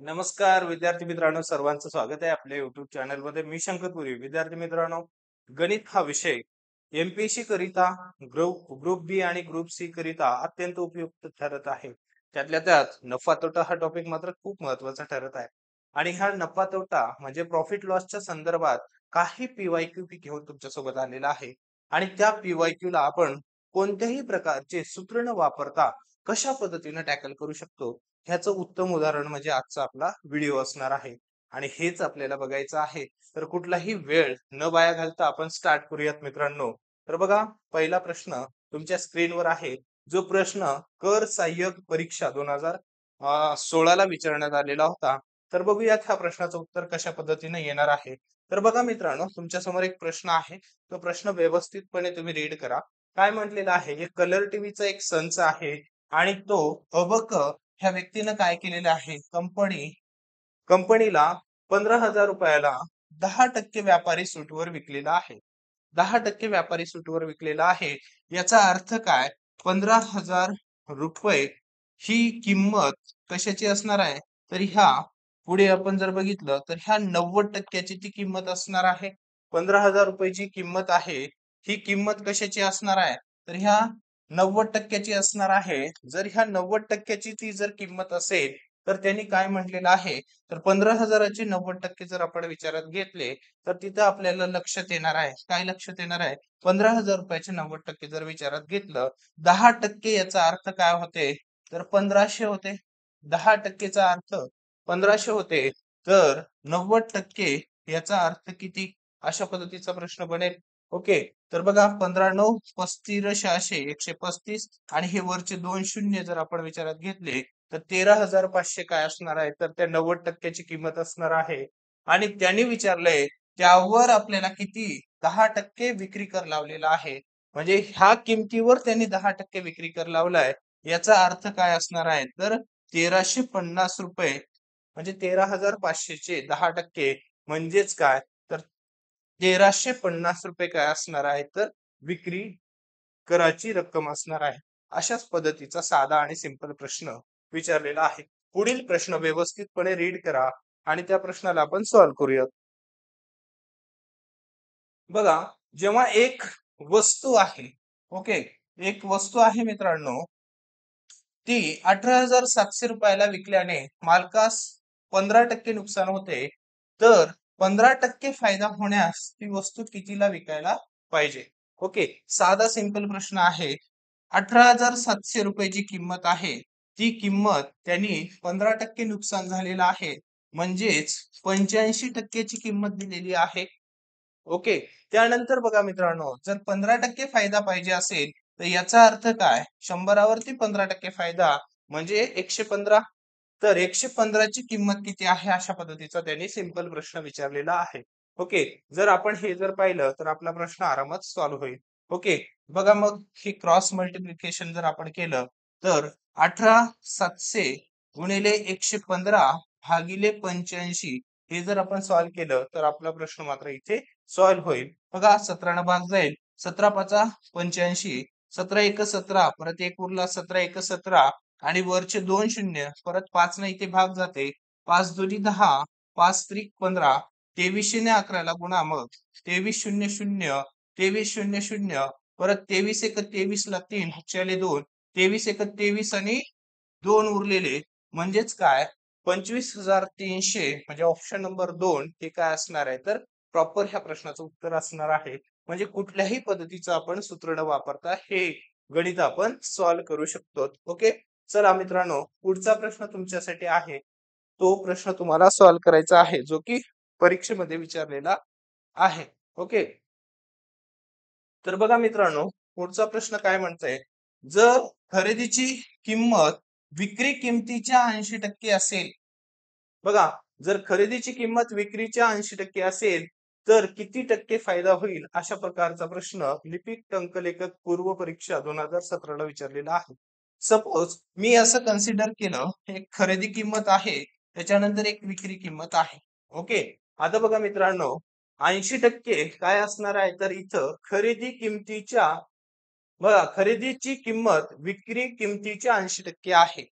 नमस्कार विद्यार्थी मित्रांनो, सर्वांचं स्वागत आहे आपल्या युट्यूब चॅनल मध्ये. मी शंकरपुरी. विद्यार्थी मित्रांनो, गणित हा विषय एमपीएससी करिता ग्रुप बी आणि ग्रुप सी करिता अत्यंत उपयुक्त ठरत आहे. त्यातल्या त्यात नफा तोटा हा टॉपिक मात्र खूप महत्वाचा ठरत आहे. आणि हा नफा तोटा म्हणजे प्रॉफिट लॉसच्या संदर्भात काही पीवायक्यू घेऊन तुमच्यासोबत आलेला आहे. आणि त्या पीवायक्यू ला आपण कोणत्याही प्रकारचे सूत्र न वापरता कशा पद्धतीने टॅकल करू शकतो, ह्याचं उत्तम उदाहरण म्हणजे आजचा आपला व्हिडिओ असणार आहे. आणि हेच आपल्याला बघायचं आहे. तर कुठलाही वेळ न वाया घालता आपण स्टार्ट करूयात मित्रांनो. तर बघा, पहिला प्रश्न तुमच्या स्क्रीनवर आहे. जो प्रश्न कर सहाय्यक परीक्षा 2016 विचारण्यात आलेला होता. तर बघूयात ह्या प्रश्नाचं उत्तर कशा पद्धतीने येणार आहे. तर बघा मित्रांनो, तुमच्या समोर एक प्रश्न आहे. तो प्रश्न व्यवस्थितपणे तुम्ही रीड करा. काय म्हटलेलं आहे, एक कलर टीव्हीचा एक संच आहे. आणि तो अबक ह्या व्यक्तीनं काय केलेलं आहे, कंपनीला 15,000 रुपयाला 10% व्यापारी सूटवर विकलेला आहे. 10% व्यापारी सूटवर विकलेला आहे. याचा अर्थ काय, 15,000 रुपये ही किंमत कशाची असणार आहे. तर ह्या पुढे आपण जर बघितलं तर ह्या 90%ची ती किंमत असणार आहे. 15,000 रुपयाची किंमत आहे. ही किंमत कशाची असणार आहे, तर ह्या 90%ची असणार आहे. जर ह्या 90%ची ती जर किंमत असेल, तर त्यांनी काय म्हटलेलं आहे, तर 15,000चे 90% जर आपण विचारात घेतले, तर तिथं आपल्याला लक्षात येणार आहे. काय लक्षात येणार आहे, 15,000 रुपयाचे 90% जर विचारात घेतलं, 10% याचा अर्थ काय होते, तर 1500 होते. 10%चा अर्थ 1500 होते. तर 90% याचा अर्थ किती, अशा पद्धतीचा प्रश्न बनेल. ओके. तर बघा, 15 9 35 600 135 आणि हे वरचे 2 शून्य जर आपण विचारात घेतले, तर 13,500 काय असणार आहे, तर त्या 90%ची किंमत असणार आहे. आणि त्यांनी विचारलंय त्यावर आपल्याला किती 10% विक्री कर लावलेला आहे. म्हणजे ह्या किमतीवर त्यांनी 10% विक्री कर लावलाय. याचा अर्थ काय असणार आहे, तर 1350 रुपये, म्हणजे 13,500 चे 10% म्हणजेच काय, तर 1350 रुपये काय असणार आहे, तर विक्री कराची रक्कम असणार आहे. अशाच पद्धतीचा साधा आणि सिंपल प्रश्न विचारलेला आहे. पुढील प्रश्न व्यवस्थितपणे रीड करा आणि त्या प्रश्नाला आपण सॉल्व्ह करूयात. बघा, जेव्हा एक वस्तू आहे, ओके, एक वस्तू आहे मित्रांनो, ती 18,700 रुपयाला विकल्याने मालकास 15% नुकसान होते. तर 15% फायदा होण्यास ती वस्तू कितीला विकायला पाहिजे. ओके, साधा सिंपल प्रश्न आहे. 18,700 रुपये जी किंमत आहे, ती किंमत त्यांनी 15% नुकसान झालेलं आहे, म्हणजेच 85% ची किंमत दिलेली आहे. ओके. त्यानंतर बघा मित्रांनो, जर 15% फायदा पाहिजे असेल, तर याचा अर्थ काय, 100वरती 15% फायदा म्हणजे 115. तर 115 ची किंमत किती आहे, अशा पद्धतीचा त्यांनी सिंपल प्रश्न विचारलेला आहे. ओके. जर आपण हे जर पाहिलं, तर आपला प्रश्न आरामात सॉल्व्ह होईल. ओके. बघा, मग ही क्रॉस मल्टिप्लिकेशन जर आपण केलं, तर 18,700 गुणिले 115 भागिले 85, हे जर आपण सॉल्व्ह केलं, तर आपला प्रश्न मात्र इथे सॉल्व्ह होईल. बघा, 17 भाग जाईल. 17 पाचा 85, 17 एक 17, परत एक उरला, 17 एक 17 आणि वरचे 2 शून्य, परत 5 ने इथे भाग जाते. 5 दुनी 10, 5 त्रिक 15, 23 ने 11ला गुणा, मग 23 शून्य शून्य, 23 शून्य शून्य, परत 23 एक 23 ला 3, हातच्याले 2, 23 एक 23 आणि 2 उरलेले, म्हणजेच काय, 25,300, म्हणजे ऑप्शन नंबर 2 हे काय असणार आहे, तर प्रॉपर ह्या प्रश्नाचं उत्तर असणार आहे. म्हणजे कुठल्याही पद्धतीचं आपण सूत्र न वापरता हे गणित आपण सॉल्व्ह करू शकतो. ओके. चला मित्रांनो, पुढचा प्रश्न तुमच्यासाठी आहे. तो प्रश्न तुम्हाला सॉल्व्ह करायचा आहे, जो की परीक्षेमध्ये विचारलेला आहे. ओके. तर बघा मित्रांनो, पुढचा प्रश्न काय म्हणतंय, जर खरेदीची किंमत विक्री किमतीच्या 80% असेल. बघा, जर खरेदीची किंमत विक्रीच्या 80% असेल, तर किती टक्के फायदा होईल, अशा प्रकारचा प्रश्न लिपिक टंकलेखक पूर्व परीक्षा 2017ला विचारलेला आहे. सपोज मी असं कन्सिडर केलं, एक खरेदी किंमत आहे, त्याच्यानंतर एक विक्री किंमत आहे. ओके. आता बघा मित्रांनो, 80% काय असणार आहे, तर इथं खरेदी किमतीच्या, बघा, खरेदीची किंमत विक्री किमतीच्या 80% आहे.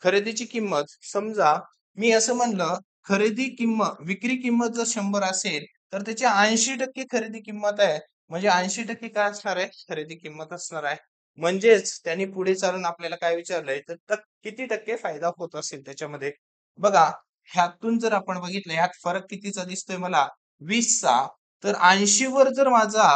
खरेदीची किंमत समजा मी असं म्हणलं खरेदी किंमत विक्री किंमत जर 100 असेल तर त्याची 80% खरेदी किंमत आहे. म्हणजे 80% काय असणार आहे? खरेदी किंमत असणार आहे. म्हणजेच त्यांनी पुढे चालून आपल्याला काय विचारलंय तर किती टक्के फायदा होत असेल त्याच्यामध्ये. बघा ह्यातून जर आपण बघितलं ह्यात फरक कितीचा दिसतोय मला 20चा. तर 80 वर जर माझा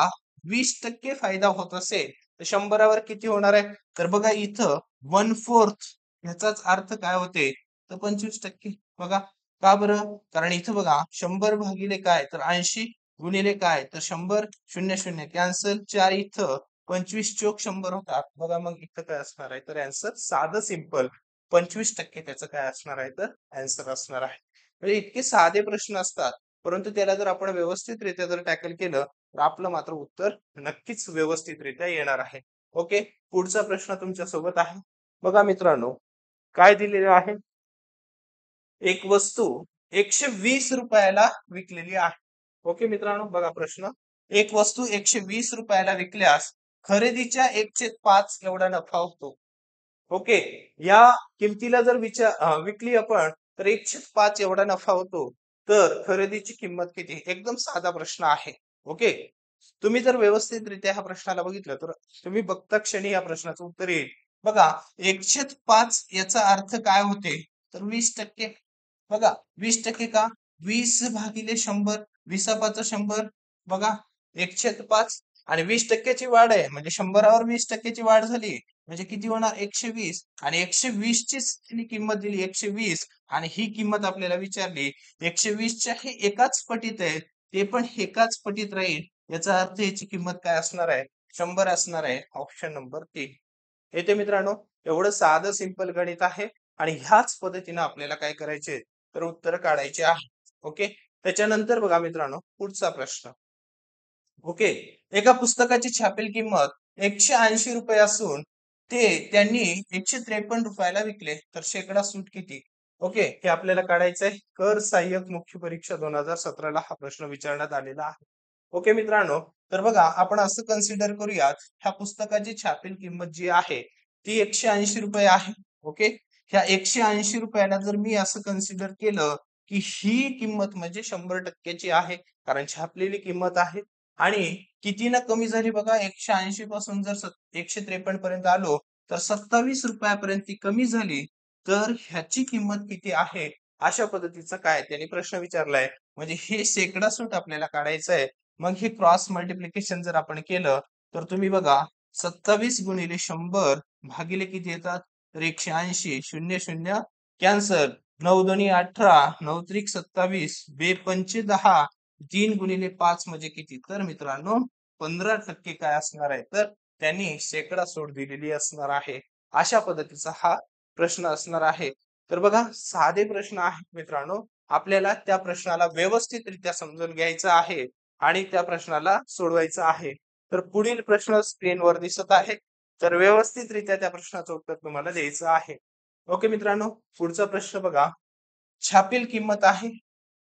20% फायदा होत असेल तर 100 वर किती होणार आहे? तर बघा इथं 1/4 ह्याचाच अर्थ काय होते तर 25%. बघा का बरं? कारण इथं बघा 100 भागिले काय तर 80 गुणिले काय तर 100 शून्य शून्य कॅन्सल 4 इथं 25 चोक 100 होतात. बघा मग इथं काय असणार आहे तर आन्सर साधं सिंपल 25% त्याचं काय असणार आहे तर आन्सर असणार आहे. म्हणजे इतके साधे प्रश्न असतात परंतु त्याला जर आपण व्यवस्थितरित्या जर टॅकल केलं तर आपलं मात्र उत्तर नक्कीच व्यवस्थितरित्या येणार आहे. ओके, पुढचा प्रश्न तुमच्या सोबत आहे. बघा मित्रांनो काय दिलेलं आहे? एक वस्तू 120 रुपयाला विकलेली आहे. ओके मित्रांनो बघा प्रश्न. एक वस्तू 120 रुपयाला विकल्यास खरेदीच्या 1/5 एवढा नफा होतो. ओके, या किमतीला जर विकली आपण तर 1/5 एवढा नफा होतो. तर खरेदीची किंमत किती? एकदम साधा प्रश्न आहे. ओके, तुम्ही जर व्यवस्थितरित्या ह्या प्रश्नाला बघितलं तर तुम्ही बघता क्षणी या प्रश्नाचं उत्तर येईल. बघा 1/5 याचा अर्थ काय होते तर 20%. बघा 20% का 20 भागिले 100 20 100. बघा 1/5 आणि 20% वाढ आहे म्हणजे 100वर 20%ची वाढ झाली म्हणजे किती होणार 120 आणि 120 ची किंमत दिली 120 आणि ही किंमत आपल्याला विचारली 120च्या हे एकाच पटीत आहे ते पण एकाच पटीत राहील याचा अर्थ याची किंमत काय असणार आहे 100 असणार आहे. ऑप्शन नंबर 3 येते मित्रांनो. एवढं साधं सिंपल गणित आहे आणि ह्याच पद्धतीने आपल्याला काय करायचे तर उत्तर काढायचे आहे. ओके, त्याच्यानंतर बघा मित्रांनो पुढचा प्रश्न. ओके, एका पुस्तकाची छापील किंमत 180 रुपये असून ते त्यांनी 153 रुपयाला विकले तर शेकडा सूट किती? ओके, हे आपल्याला काढायचं आहे. कर सहाय्यक मुख्य परीक्षा 2017 ला हा प्रश्न विचारण्यात आलेला आहे. ओके मित्रांनो, तर बघा आपण असं कन्सिडर करूयात ह्या पुस्तकाची छापील किंमत जी आहे ती 180 रुपये आहे. ओके, ह्या 180 रुपयाला जर मी असं कन्सिडर केलं की ही किंमत म्हणजे 100%ची आहे कारण छापलेली किंमत आहे आणि किती ना कमी झाली बघा 180 पासून जर 153 पर्यंत आलो तर 27 रुपयापर्यंत ती कमी झाली तर ह्याची किंमत किती आहे अशा पद्धतीचा काय त्यांनी प्रश्न विचारलाय. म्हणजे हे शेकडा सूट आपल्याला काढायचं आहे. मग हे क्रॉस मल्टिप्लिकेशन जर आपण केलं तर तुम्ही बघा 27 गुणिले 100 भागिले किती येतात तर 180 शून्य शून्य कॅन्सल 9 दोन्ही 18 9 त्रिक 27 बे पंचे 10 3 गुणिले 5 म्हणजे किती तर मित्रांनो 15% काय असणार आहे तर त्यांनी शेकडा सूट दिलेली असणार आहे. अशा पद्धतीचा हा प्रश्न असणार आहे. तर बघा साधे प्रश्न आहेत मित्रांनो. आपल्याला त्या प्रश्नाला व्यवस्थितरित्या समजून घ्यायचं आहे आणि त्या प्रश्नाला सोडवायचं आहे. तर पुढील प्रश्न स्क्रीनवर दिसत आहे. तर व्यवस्थितरित्या त्या प्रश्नाचं उत्तर तुम्हाला द्यायचं आहे. ओके मित्रांनो, पुढचा प्रश्न बघा. छापील किंमत आहे.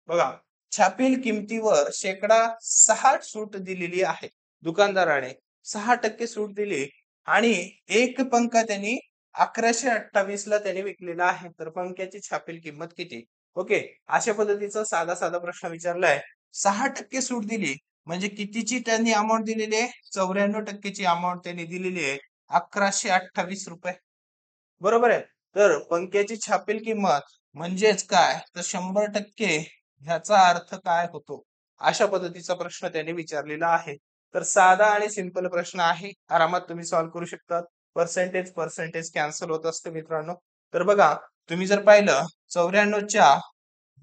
बघा छापील किमतीवर शेकडा 6 सूट दिलेली आहे. दुकानदाराने 6% सूट दिली आणि एक पंखा त्यांनी 1128 ला त्याने विकलेला आहे. तर पंख्याची छापील किंमत किती? ओके, अशा पद्धतीचा साधा साधा प्रश्न विचारलाय. 6% सूट दिली म्हणजे कितीची त्यांनी अमाऊंट दिलेली आहे 94% ची अमाऊंट त्यांनी दिलेली आहे 1128 रुपये. बरोबर आहे. तर पंख्याची छापील किंमत म्हणजेच काय तर 100% ह्याचा अर्थ काय होतो अशा पद्धतीचा प्रश्न त्यांनी विचारलेला आहे. तर साधा आणि सिंपल प्रश्न आहे. आरामात तुम्ही सॉल्व्ह करू शकता. पर्सेंटेज पर्सेंटेज कॅन्सल होत असते मित्रांनो. तर बघा तुम्ही जर पाहिलं 94च्या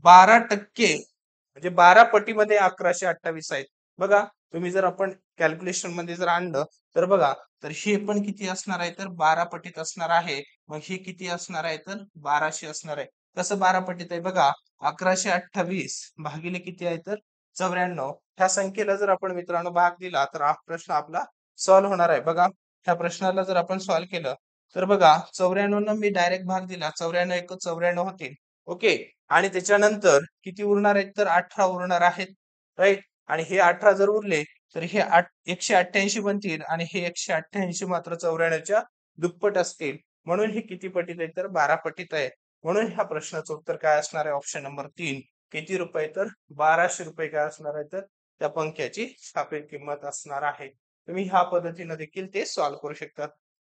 12% म्हणजे 12 पटीमध्ये 1128 आहेत. बघा तुम्ही जर आपण कॅल्क्युलेशन मध्ये जर आणलं तर बघा तर हे पण किती असणार आहे तर 12 पटीत असणार आहे. मग हे किती असणार आहे तर 1200 असणार आहे. कसं 12 पटीत आहे बघा 1128 भागिले किती आहे तर 94. ह्या संख्येला जर आपण मित्रांनो भाग दिला तर हा प्रश्न आपला सॉल्व्ह होणार आहे. बघा ह्या प्रश्नाला जर आपण सॉल्व्ह केलं तर बघा 94 न मी डायरेक्ट भाग दिला 94 एक 94 होतील. ओके, आणि त्याच्यानंतर किती उरणार आहेत तर 18 उरणार आहेत. राईट, आणि हे 18 जर उरले तर हे 188 बनतील आणि हे 188 मात्र 94च्या दुप्पट असतील. म्हणून हे किती पटीत आहे तर 12 पटीत आहे. म्हणून ह्या प्रश्नाचं उत्तर काय असणार आहे ऑप्शन नंबर 3. किती रुपये तर 1200 रुपये काय असणार आहे तर त्या पंख्याची सापेक्ष किंमत असणार आहे. तुम्ही ह्या पद्धतीने देखील ते सॉल्व्ह करू शकता.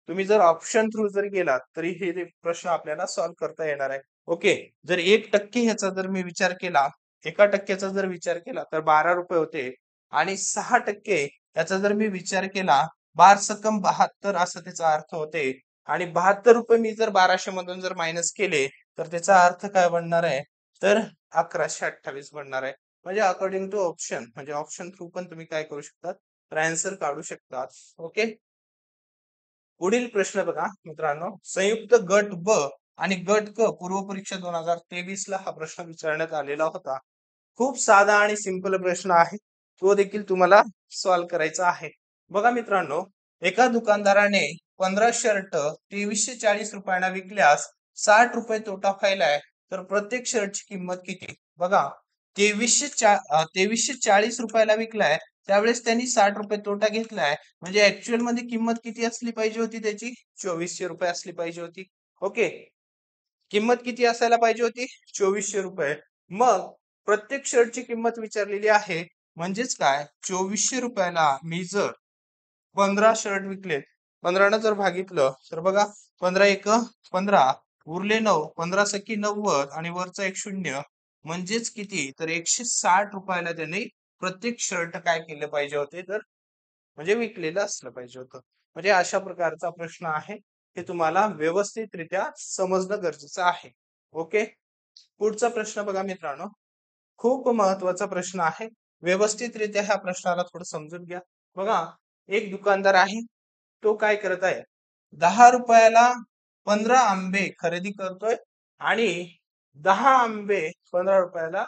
तुम्ही जर ऑप्शन थ्रू जर गेलात तरी हे प्रश्न आपल्याला सॉल्व्ह करता येणार आहे. ओके. जर 1% ह्याचा जर मी विचार केला, 1% जर विचार केला तर 12 रुपये होते आणि 6% याचा जर मी विचार केला 12 × 72 असं त्याचा अर्थ होते आणि 72 रुपये मी जर 1200 मधून जर मायनस केले तर त्याचा अर्थ काय बनणार आहे तर 1128 बनणार आहे. म्हणजे अकॉर्डिंग टू ऑप्शन म्हणजे ऑप्शन थ्रू पण तुम्ही काय करू शकता तर आन्सर काढू शकता. ओके. पुढील प्रश्न बघा मित्रांनो, संयुक्त गट ब आणि गट क पूर्व परीक्षा 2023 ला हा प्रश्न विचारण्यात आलेला होता. खूप साधा आणि सिंपल प्रश्न आहे. तो देखील तुम्हाला सॉल्व्ह करायचा आहे. बघा मित्रांनो, एका दुकानदाराने 15 शर्ट 2340 रुपयांना विकल्यास 60 रुपये तोटा पाहिलाय, तर प्रत्येक शर्टची किंमत किती? बघा, 2340 रुपयाला विकलाय, त्यावेळेस त्यांनी 60 रुपये तोटा घेतलाय. म्हणजे ऍक्च्युअल मध्ये किंमत किती असली पाहिजे होती त्याची? 2400 रुपये असली पाहिजे होती. ओके. किंमत किती असायला पाहिजे होती? 2400 रुपये. मग प्रत्येक शर्टची किंमत विचारलेली आहे. म्हणजेच काय 2400 रुपयाला मी जर 15 शर्ट विकले, 15 जर भागितलं तर बघा 15 एक 15 उरले 9, 15 सकी 90 आणि वरचा एक शून्य म्हणजेच किती तर 160 रुपयाला त्यांनी प्रत्येक शर्ट काय केले पाहिजे होते तर म्हणजे विकलेलं असलं पाहिजे होतं. म्हणजे अशा प्रकारचा प्रश्न आहे. हे तुम्हाला व्यवस्थितरित्या समजणं गरजेचं आहे. ओके. पुढचा प्रश्न बघा मित्रांनो, खूप महत्वाचा प्रश्न आहे. व्यवस्थितरित्या ह्या प्रश्नाला थोडं समजून घ्या. बघा, एक दुकानदार आहे. तो काय करत आहे? 10 रुपयाला 15 आंबे खरेदी करतोय आणि 10 आंबे 15 रुपयाला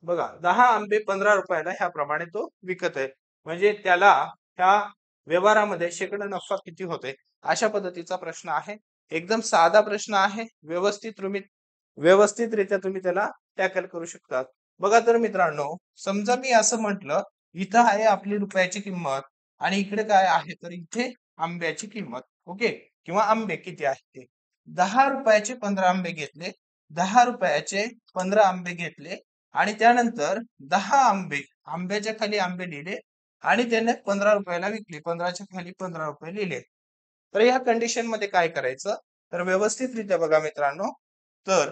बघा 10 आंबे 15 रुपयाला ह्याप्रमाणे तो विकत आहे. म्हणजे त्याला ह्या व्यवहारामध्ये शेकडा नफा किती होतोय? अशा पद्धतीचा प्रश्न आहे. एकदम साधा प्रश्न आहे. व्यवस्थितरित्या तुम्ही त्याला टॅकल करू शकता. बघा तर मित्रांनो, समजा मी असं म्हटलं, इथं आहे आपली रुपयाची किंमत आणि इकडे काय आहे तर इथे आंब्याची किंमत. ओके. किंवा आंबे किती आहेत ते. 10 रुपयाचे 15 आंबे घेतले. 10 रुपयाचे 15 आंबे घेतले आणि त्यानंतर 10 आंबे, आंब्याच्या खाली आंबे लिहिले आणि त्याने 15 रुपयाला विकले. 15च्या खाली 15 रुपये लिहिले. तर या कंडिशन मध्ये काय करायचं? तर व्यवस्थितरित्या बघा मित्रांनो, तर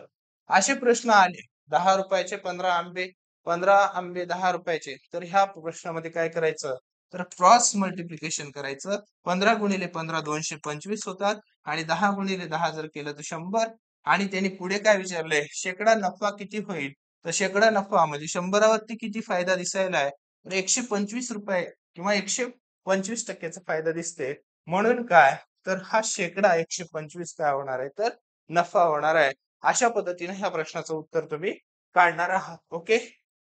असे प्रश्न आले 10 रुपयाचे 15 आंबे, 15 आंबे 10 रुपयाचे. तर ह्या प्रश्नामध्ये काय करायचं? तर क्रॉस मल्टिप्लिकेशन करायचं. 15 गुणिले 15 225 होतात आणि 10 गुणिले 10 जर केलं तर 100 आणि त्यांनी पुढे काय विचारलंय? शेकडा नफा किती होईल? तर शेकडा नफा म्हणजे 100 वरती किती फायदा दिसायला आहे? तर 125 रुपये किंवा 125% फायदा दिसते. म्हणून काय तर हा शेकडा 125 काय होणार आहे तर नफा होणार आहे. अशा पद्धतीने ह्या प्रश्नाचं उत्तर तुम्ही काढणार आहात. ओके.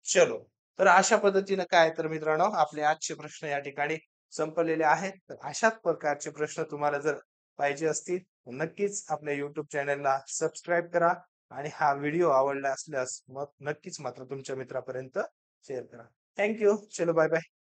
चलो. तर अशा पद्धतीने काय तर मित्रांनो आपले आजचे प्रश्न या ठिकाणी संपलेले आहेत. तर अशाच प्रकारचे प्रश्न तुम्हाला जर पाहिजे असतील नक्कीच आपल्या YouTube चॅनलला सबस्क्राईब करा आणि हा व्हिडिओ आवडला असल्यास मग नक्कीच मात्र तुमच्या मित्रापर्यंत शेअर करा. थँक्यू. चलो बाय बाय.